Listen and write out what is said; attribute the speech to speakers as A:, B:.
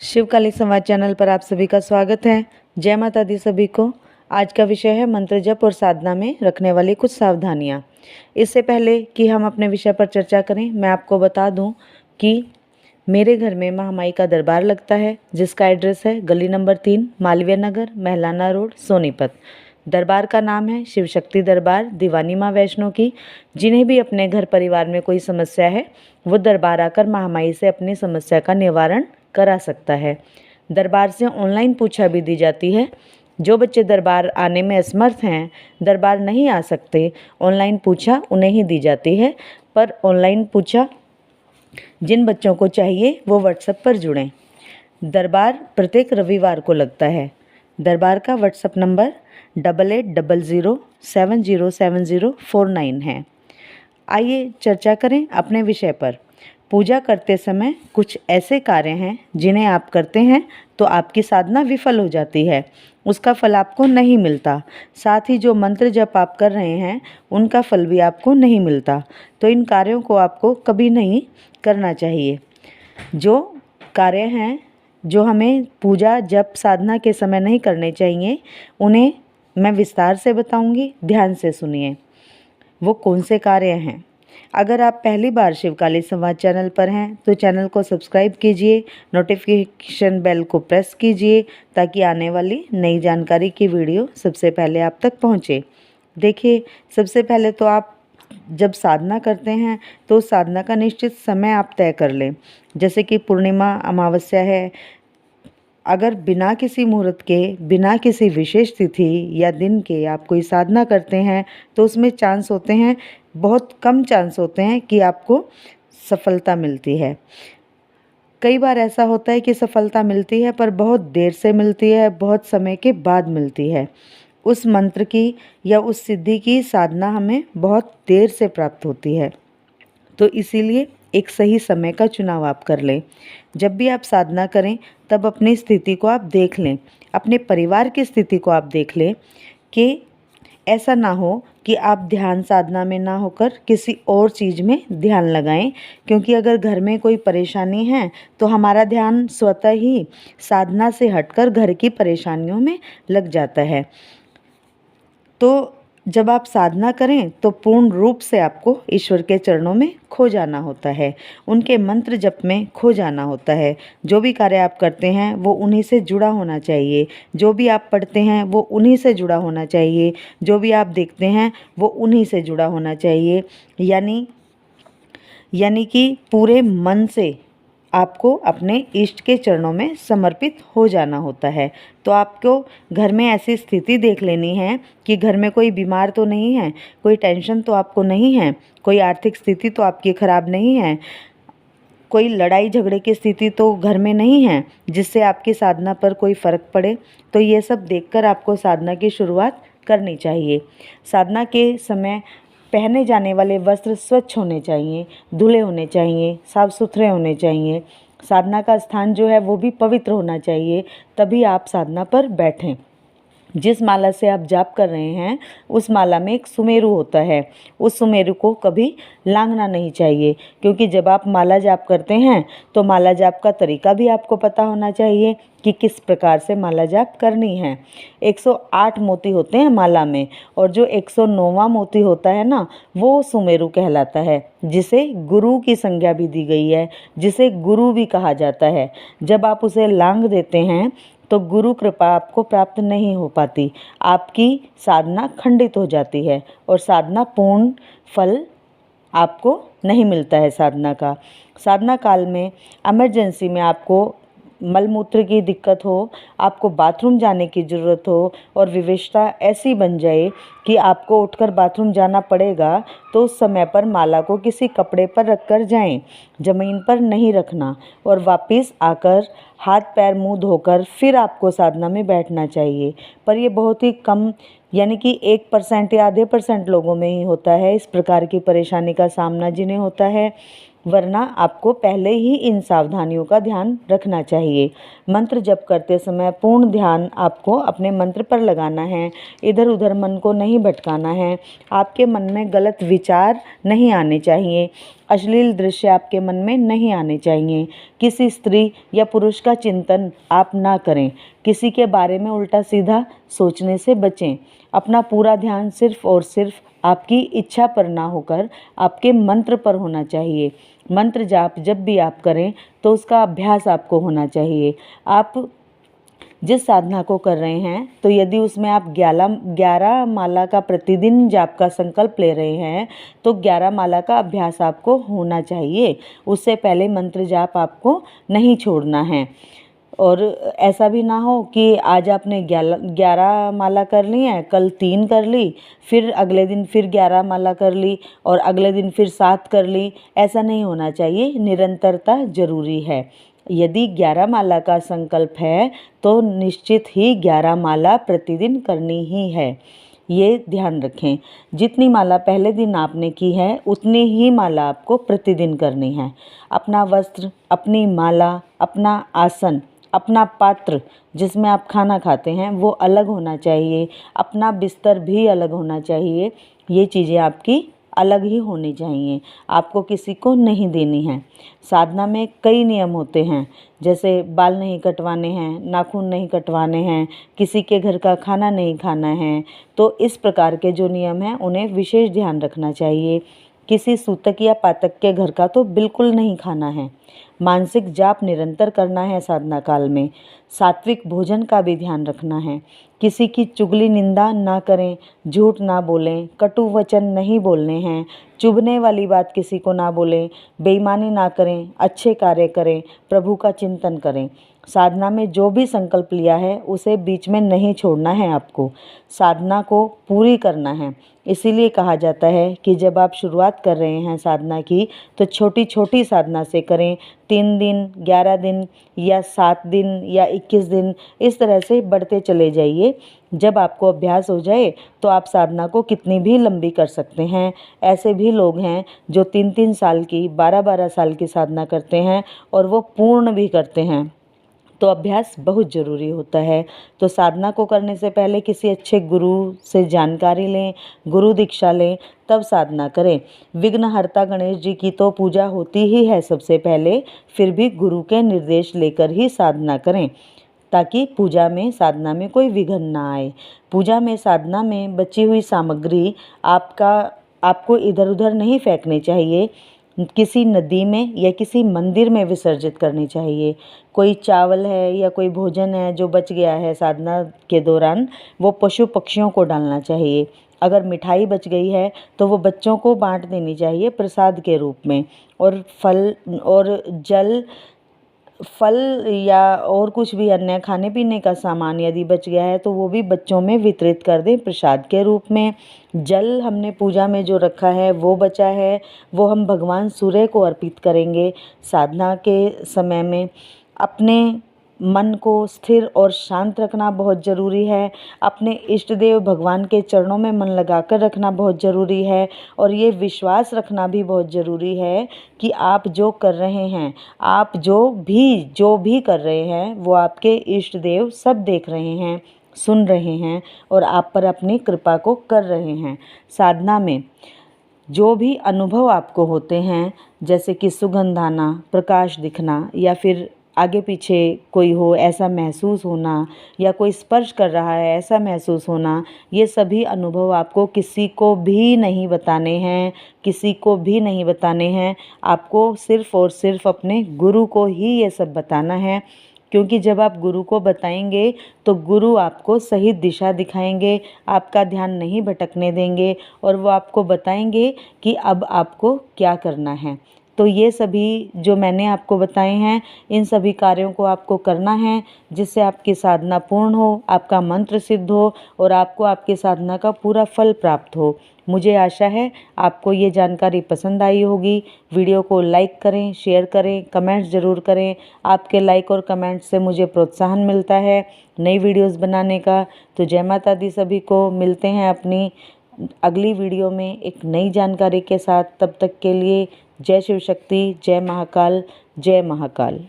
A: शिवकाली संवाद चैनल पर आप सभी का स्वागत है। जय माता दी सभी को। आज का विषय है मंत्र जप और साधना में रखने वाली कुछ सावधानियाँ। इससे पहले कि हम अपने विषय पर चर्चा करें, मैं आपको बता दूं कि मेरे घर में महामाई का दरबार लगता है, जिसका एड्रेस है गली नंबर 3, मालवीय नगर, महलाना रोड, सोनीपत। दरबार का नाम है शिव शक्ति दरबार दीवानी माँ वैष्णो की। जिन्हें भी अपने घर परिवार में कोई समस्या है, वो दरबार आकर महामाई से अपनी समस्या का निवारण करा सकता है। दरबार से ऑनलाइन पूछा भी दी जाती है। जो बच्चे दरबार आने में असमर्थ हैं, दरबार नहीं आ सकते, ऑनलाइन पूछा उन्हें ही दी जाती है। पर ऑनलाइन पूछा जिन बच्चों को चाहिए वो व्हाट्सएप पर जुड़ें। दरबार प्रत्येक रविवार को लगता है। दरबार का व्हाट्सएप नंबर 8800707049 है। आइए चर्चा करें अपने विषय पर। पूजा करते समय कुछ ऐसे कार्य हैं जिन्हें आप करते हैं तो आपकी साधना विफल हो जाती है, उसका फल आपको नहीं मिलता। साथ ही जो मंत्र जप आप कर रहे हैं उनका फल भी आपको नहीं मिलता। तो इन कार्यों को आपको कभी नहीं करना चाहिए। जो कार्य हैं जो हमें पूजा जप साधना के समय नहीं करने चाहिए, उन्हें मैं विस्तार से बताऊंगी, ध्यान से सुनिए। वो कौन से कार्य हैं? अगर आप पहली बार शिवकाली संवाद चैनल पर हैं तो चैनल को सब्सक्राइब कीजिए, नोटिफिकेशन बेल को प्रेस कीजिए ताकि आने वाली नई जानकारी की वीडियो सबसे पहले आप तक पहुंचे। देखिए, सबसे पहले तो आप जब साधना करते हैं तो साधना का निश्चित समय आप तय कर लें। जैसे कि पूर्णिमा, अमावस्या है, अगर बिना किसी मुहूर्त के, बिना किसी विशेष तिथि या दिन के आप कोई साधना करते हैं तो उसमें चांस होते हैं, बहुत कम चांस होते हैं कि आपको सफलता मिलती है। कई बार ऐसा होता है कि सफलता मिलती है पर बहुत देर से मिलती है, बहुत समय के बाद मिलती है। उस मंत्र की या उस सिद्धि की साधना हमें बहुत देर से प्राप्त होती है। तो इसीलिए एक सही समय का चुनाव आप कर लें। जब भी आप साधना करें तब अपनी स्थिति को आप देख लें, अपने परिवार की स्थिति को आप देख लें कि ऐसा ना हो कि आप ध्यान साधना में ना होकर किसी और चीज़ में ध्यान लगाएं। क्योंकि अगर घर में कोई परेशानी है तो हमारा ध्यान स्वतः ही साधना से हटकर घर की परेशानियों में लग जाता है। तो जब आप साधना करें तो पूर्ण रूप से आपको ईश्वर के चरणों में खो जाना होता है, उनके मंत्र जप में खो जाना होता है। जो भी कार्य आप करते हैं वो उन्हीं से जुड़ा होना चाहिए। जो भी आप पढ़ते हैं वो उन्हीं से जुड़ा होना चाहिए। जो भी आप देखते हैं वो उन्हीं से जुड़ा होना चाहिए। यानी कि पूरे मन से आपको अपने इष्ट के चरणों में समर्पित हो जाना होता है। तो आपको घर में ऐसी स्थिति देख लेनी है कि घर में कोई बीमार तो नहीं है, कोई टेंशन तो आपको नहीं है, कोई आर्थिक स्थिति तो आपकी खराब नहीं है, कोई लड़ाई झगड़े की स्थिति तो घर में नहीं है जिससे आपकी साधना पर कोई फ़र्क पड़े। तो ये सब देखकर आपको साधना की शुरुआत करनी चाहिए। साधना के समय पहने जाने वाले वस्त्र स्वच्छ होने चाहिए, धुले होने चाहिए, साफ सुथरे होने चाहिए। साधना का स्थान जो है वो भी पवित्र होना चाहिए, तभी आप साधना पर बैठें। जिस माला से आप जाप कर रहे हैं उस माला में एक सुमेरु होता है, उस सुमेरु को कभी लांघना नहीं चाहिए। क्योंकि जब आप माला जाप करते हैं तो माला जाप का तरीका भी आपको पता होना चाहिए कि किस प्रकार से माला जाप करनी है। 108 मोती होते हैं माला में, और जो 109वां मोती होता है ना, वो सुमेरु कहलाता है, जिसे गुरु की संज्ञा भी दी गई है, जिसे गुरु भी कहा जाता है। जब आप उसे लांघ देते हैं तो गुरु कृपा आपको प्राप्त नहीं हो पाती, आपकी साधना खंडित हो जाती है और साधना पूर्ण फल आपको नहीं मिलता है। साधना काल में इमरजेंसी में आपको मलमूत्र की दिक्कत हो, आपको बाथरूम जाने की ज़रूरत हो और विवशता ऐसी बन जाए कि आपको उठकर बाथरूम जाना पड़ेगा, तो उस समय पर माला को किसी कपड़े पर रखकर जाएं, ज़मीन पर नहीं रखना, और वापस आकर हाथ पैर मुंह धोकर फिर आपको साधना में बैठना चाहिए। पर ये बहुत ही कम, यानी कि 1% या आधे % लोगों में ही होता है इस प्रकार की परेशानी का सामना जिन्हें होता है। वरना आपको पहले ही इन सावधानियों का ध्यान रखना चाहिए। मंत्र जप करते समय पूर्ण ध्यान आपको अपने मंत्र पर लगाना है, इधर उधर मन को नहीं भटकाना है, आपके मन में गलत विचार नहीं आने चाहिए। अश्लील दृश्य आपके मन में नहीं आने चाहिए। किसी स्त्री या पुरुष का चिंतन आप ना करें। किसी के बारे में उल्टा सीधा सोचने से बचें। अपना पूरा ध्यान सिर्फ और सिर्फ आपकी इच्छा पर ना होकर आपके मंत्र पर होना चाहिए। मंत्र जाप जब भी आप करें तो उसका अभ्यास आपको होना चाहिए। आप जिस साधना को कर रहे हैं तो यदि उसमें आप 11 माला का प्रतिदिन जाप का संकल्प ले रहे हैं तो 11 माला का अभ्यास आपको होना चाहिए। उससे पहले मंत्र जाप आपको नहीं छोड़ना है। और ऐसा भी ना हो कि आज आपने 11 माला कर ली हैं, कल 3 कर ली, फिर अगले दिन फिर 11 माला कर ली और अगले दिन फिर 7 कर ली। ऐसा नहीं होना चाहिए। निरंतरता जरूरी है। यदि 11 माला का संकल्प है तो निश्चित ही 11 माला प्रतिदिन करनी ही है। ये ध्यान रखें। जितनी माला पहले दिन आपने की है उतनी ही माला आपको प्रतिदिन करनी है। अपना वस्त्र, अपनी माला, अपना आसन, अपना पात्र जिसमें आप खाना खाते हैं वो अलग होना चाहिए। अपना बिस्तर भी अलग होना चाहिए। ये चीज़ें आपकी अलग ही होनी चाहिए। आपको किसी को नहीं देनी है। साधना में कई नियम होते हैं, जैसे बाल नहीं कटवाने हैं, नाखून नहीं कटवाने हैं, किसी के घर का खाना नहीं खाना है। तो इस प्रकार के जो नियम हैं उन्हें विशेष ध्यान रखना चाहिए। किसी सूतक या पातक के घर का तो बिल्कुल नहीं खाना है। मानसिक जाप निरंतर करना है साधना काल में। सात्विक भोजन का भी ध्यान रखना है। किसी की चुगली निंदा ना करें, झूठ ना बोलें, कटु वचन नहीं बोलने हैं, चुभने वाली बात किसी को ना बोलें, बेईमानी ना करें, अच्छे कार्य करें, प्रभु का चिंतन करें। साधना में जो भी संकल्प लिया है उसे बीच में नहीं छोड़ना है आपको। साधना को पूरी करना है। इसीलिए कहा जाता है कि जब आप शुरुआत कर रहे हैं साधना की तो छोटी छोटी साधना से करें। 3 दिन, 11 दिन या 7 दिन या 21 दिन, इस तरह से बढ़ते चले जाइए। जब आपको अभ्यास हो जाए तो आप साधना को कितनी भी लंबी कर सकते हैं। ऐसे भी लोग हैं जो 3-3 साल की, 12-12 साल की साधना करते हैं और वो पूर्ण भी करते हैं। तो अभ्यास बहुत ज़रूरी होता है। तो साधना को करने से पहले किसी अच्छे गुरु से जानकारी लें, गुरु दीक्षा लें, तब साधना करें। विघ्नहर्ता गणेश जी की तो पूजा होती ही है सबसे पहले, फिर भी गुरु के निर्देश लेकर ही साधना करें ताकि पूजा में, साधना में कोई विघ्न ना आए। पूजा में, साधना में बची हुई सामग्री आपको इधर उधर नहीं फेंकनी चाहिए। किसी नदी में या किसी मंदिर में विसर्जित करनी चाहिए। कोई चावल है या कोई भोजन है जो बच गया है साधना के दौरान, वो पशु पक्षियों को डालना चाहिए। अगर मिठाई बच गई है तो वो बच्चों को बांट देनी चाहिए प्रसाद के रूप में। और फल और जल, फल या और कुछ भी अन्य खाने पीने का सामान यदि बच गया है तो वो भी बच्चों में वितरित कर दें प्रसाद के रूप में। जल हमने पूजा में जो रखा है वो बचा है, वो हम भगवान सूर्य को अर्पित करेंगे। साधना के समय में अपने मन को स्थिर और शांत रखना बहुत ज़रूरी है। अपने इष्ट देव भगवान के चरणों में मन लगाकर रखना बहुत ज़रूरी है। और ये विश्वास रखना भी बहुत ज़रूरी है कि आप जो कर रहे हैं, आप जो भी कर रहे हैं, वो आपके इष्ट देव सब देख रहे हैं, सुन रहे हैं और आप पर अपनी कृपा को कर रहे हैं। साधना में जो भी अनुभव आपको होते हैं, जैसे कि सुगंध आना, प्रकाश दिखना या फिर आगे पीछे कोई हो ऐसा महसूस होना या कोई स्पर्श कर रहा है ऐसा महसूस होना, ये सभी अनुभव आपको किसी को भी नहीं बताने हैं, किसी को भी नहीं बताने हैं। आपको सिर्फ़ और सिर्फ अपने गुरु को ही ये सब बताना है। क्योंकि जब आप गुरु को बताएंगे तो गुरु आपको सही दिशा दिखाएंगे, आपका ध्यान नहीं भटकने देंगे और वो आपको बताएंगे कि अब आपको क्या करना है। तो ये सभी जो मैंने आपको बताए हैं, इन सभी कार्यों को आपको करना है जिससे आपकी साधना पूर्ण हो, आपका मंत्र सिद्ध हो और आपको आपकी साधना का पूरा फल प्राप्त हो। मुझे आशा है आपको ये जानकारी पसंद आई होगी। वीडियो को लाइक करें, शेयर करें, कमेंट्स ज़रूर करें। आपके लाइक और कमेंट से मुझे प्रोत्साहन मिलता है नई वीडियोस बनाने का। तो जय माता दी सभी को। मिलते हैं अपनी अगली वीडियो में एक नई जानकारी के साथ। तब तक के लिए जय शिव शक्ति, जय महाकाल, जय महाकाल।